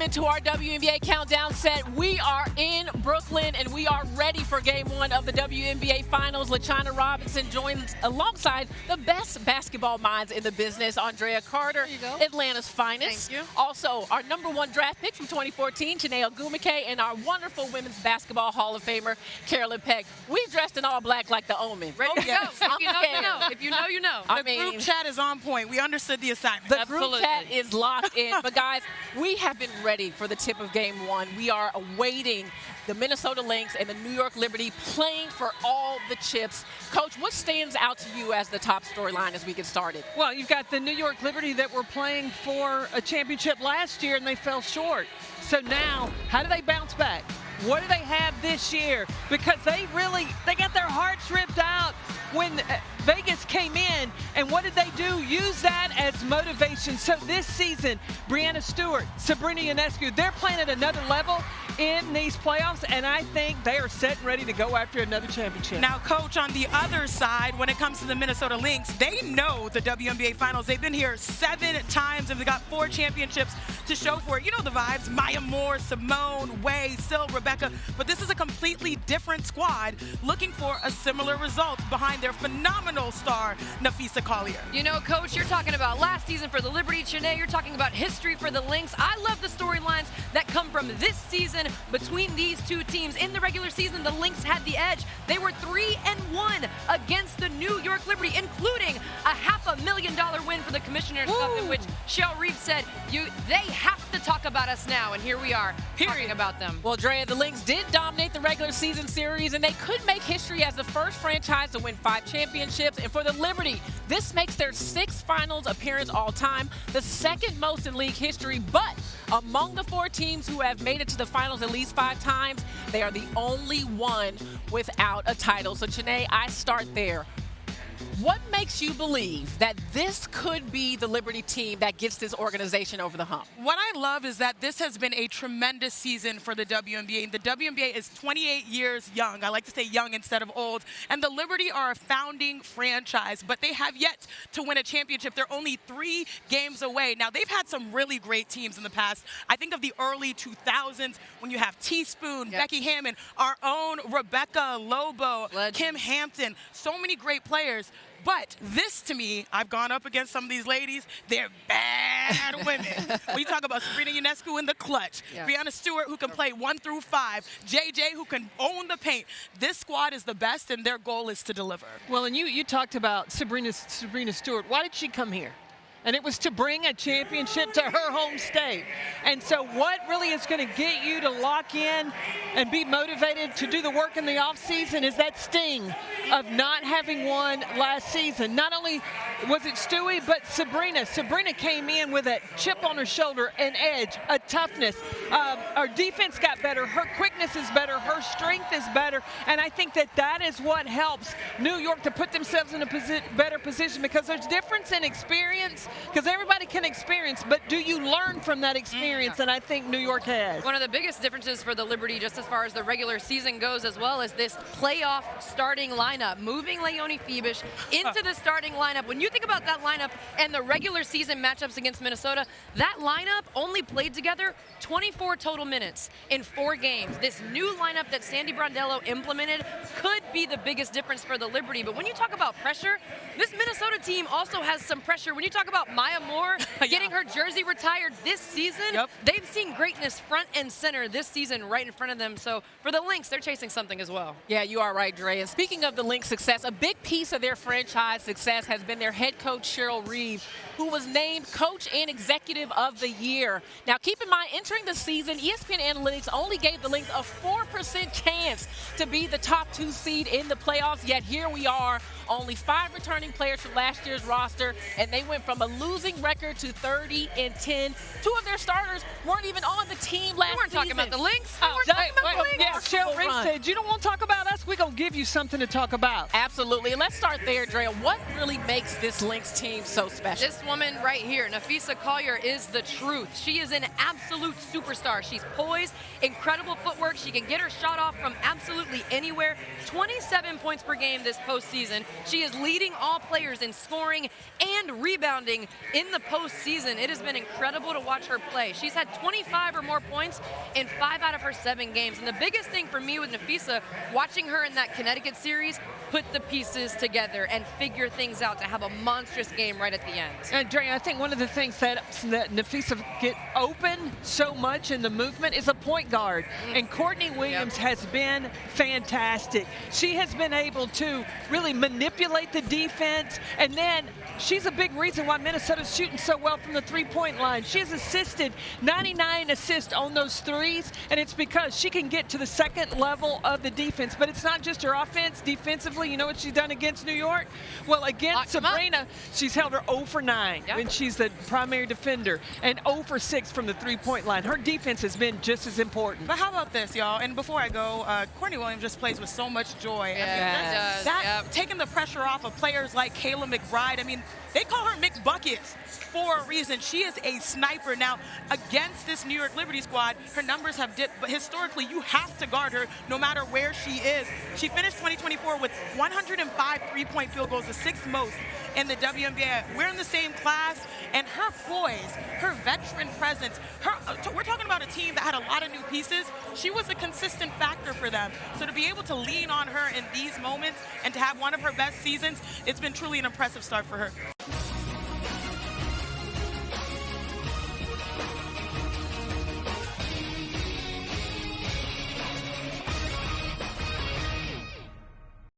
listening to our WNBA Countdown set. We are in Brooklyn, and we are ready for Game 1 of the WNBA Finals. LaChina Robinson joins alongside the best basketball minds in the business, Andrea Carter, Atlanta's finest. Thank you. Also, our #1 draft pick from 2014, Janae Ogumike, and our wonderful Women's Basketball Hall of Famer, Carolyn Peck. We've dressed in all black like the Omen. Ready to go? If you know, you know. If you know, you know. The group chat is on point. We understood the assignment. The group chat is locked in. But, guys, we have been ready for the tip of Game 1. We are awaiting the Minnesota Lynx and the New York Liberty playing for all the chips. Coach, what stands out to you as the top storyline as we get started? Well, you've got the New York Liberty that were playing for a championship last year, and they fell short. So now, how do they bounce back? What do they have this year? Because they got their hearts ripped out when Vegas came in, and what did they do? Use that as motivation. So this season, Breanna Stewart, Sabrina Ionescu, they're playing at another level in these playoffs, and I think they are set and ready to go after another championship. Now, Coach, on the other side, when it comes to the Minnesota Lynx, they know the WNBA Finals. They've been here 7 times, and they've got 4 championships to show for it. You know the vibes. Maya Moore, Simone, Way, Sil, Rebecca. But this is a completely different squad looking for a similar result behind their phenomenal star, Napheesa Collier. You know, Coach, you're talking about last season for the Liberty. Janae, you're talking about history for the Lynx. I love the storylines that come from this season between these two teams. In the regular season, the Lynx had the edge. They were 3-1 against the New York Liberty, including a $500,000 win for the Commissioner's Cup, in which Cheryl Reeves said, they have to talk about us now, and here we are talking about them. Well, Drea, the Lynx did dominate the regular season series, and they could make history as the first franchise to win 5 championships. And for the Liberty, this makes their 6th finals appearance all time, the 2nd most in league history. But among the 4 teams who have made it to the finals at least 5 times, they are the only one without a title. So, Janae, I start there. What makes you believe that this could be the Liberty team that gets this organization over the hump? What I love is that this has been a tremendous season for the WNBA. The WNBA is 28 years young. I like to say young instead of old. And the Liberty are a founding franchise, but they have yet to win a championship. They're only 3 games away. Now, they've had some really great teams in the past. I think of the early 2000s when you have Teaspoon, Becky Hammond, our own Rebecca Lobo, Kim Hampton, so many great players. But this, to me, I've gone up against some of these ladies. They're bad women. When you talk about Sabrina Ionescu in the clutch, Breanna Stewart, who can play 1 through 5, JJ, who can own the paint. This squad is the best, and their goal is to deliver. Well, and you talked about Sabrina Stewart. Why did she come here? And it was to bring a championship to her home state. And so what really is going to get you to lock in and be motivated to do the work in the offseason is that sting of not having won last season. Not only was it Stewie, but Sabrina. Sabrina came in with a chip on her shoulder, an edge, a toughness. Our defense got better. Her quickness is better. Her strength is better. And I think that is what helps New York to put themselves in a better position, because there's difference in experience. Because everybody can experience, but do you learn from that experience? And I think New York has. One of the biggest differences for the Liberty, just as far as the regular season goes as well, is this playoff starting lineup. Moving Leonie Phoebish into the starting lineup. When you think about that lineup and the regular season matchups against Minnesota, that lineup only played together 24 total minutes in 4 games. This new lineup that Sandy Brondello implemented could be the biggest difference for the Liberty. But when you talk about pressure, this Minnesota team also has some pressure. When you talk about Maya Moore getting her jersey retired this season, they've seen greatness front and center this season right in front of them. So for the Lynx, they're chasing something as well. Yeah, you are right, Dre. And speaking of the Lynx success, a big piece of their franchise success has been their head coach, Cheryl Reeves, who was named Coach and Executive of the Year. Now, keep in mind, entering the season, ESPN Analytics only gave the Lynx a 4% chance to be the top 2 seed in the playoffs, yet here we are, only 5 returning players from last year's roster, and they went from a losing record to 30-10. 2 of their starters weren't even on the team last season. We weren't talking about the Lynx. Yeah, Cheryl Reeves said, you don't want to talk about us, we're going to give give you something to talk about. Absolutely. And let's start there, Drea. What really makes this Lynx team so special? This woman right here, Napheesa Collier, is the truth. She is an absolute superstar. She's poised, incredible footwork. She can get her shot off from absolutely anywhere. 27 points per game this postseason. She is leading all players in scoring and rebounding in the postseason. It has been incredible to watch her play. She's had 25 or more points in 5 out of her 7 games. And the biggest thing for me with Napheesa, watching her in that Connecticut series, put the pieces together and figure things out to have a monstrous game right at the end. And Dre, I think one of the things that Napheesa get open so much in the movement is a point guard. And Courtney Williams has been fantastic. She has been able to really manipulate the defense, and then she's a big reason why Minnesota's shooting so well from the three-point line. She has assisted 99 assists on those threes, and it's because she can get to the second level of the defense. But it's not just her offense. Defensively, you know what she's done against New York? Well, against Sabrina, she's held her 0 for 9 when she's the primary defender, and 0 for 6 from the three-point line. Her defense has been just as important. But how about this, y'all? And before I go, Courtney Williams just plays with so much joy. Yeah, That taking the pressure off of players like Kayla McBride. I mean, they call her McBuckets for a reason. She is a sniper. Now, against this New York Liberty squad, her numbers have dipped, but historically, you have to guard her no matter where she is. She finished 2024 with 105 three-point field goals, the 6th most in the WNBA. We're in the same class, and her poise, her veteran presence, we're talking about a team that had a lot of new pieces. She was a consistent factor for them. So to be able to lean on her in these moments and to have one of her best seasons, it's been truly an impressive start for her.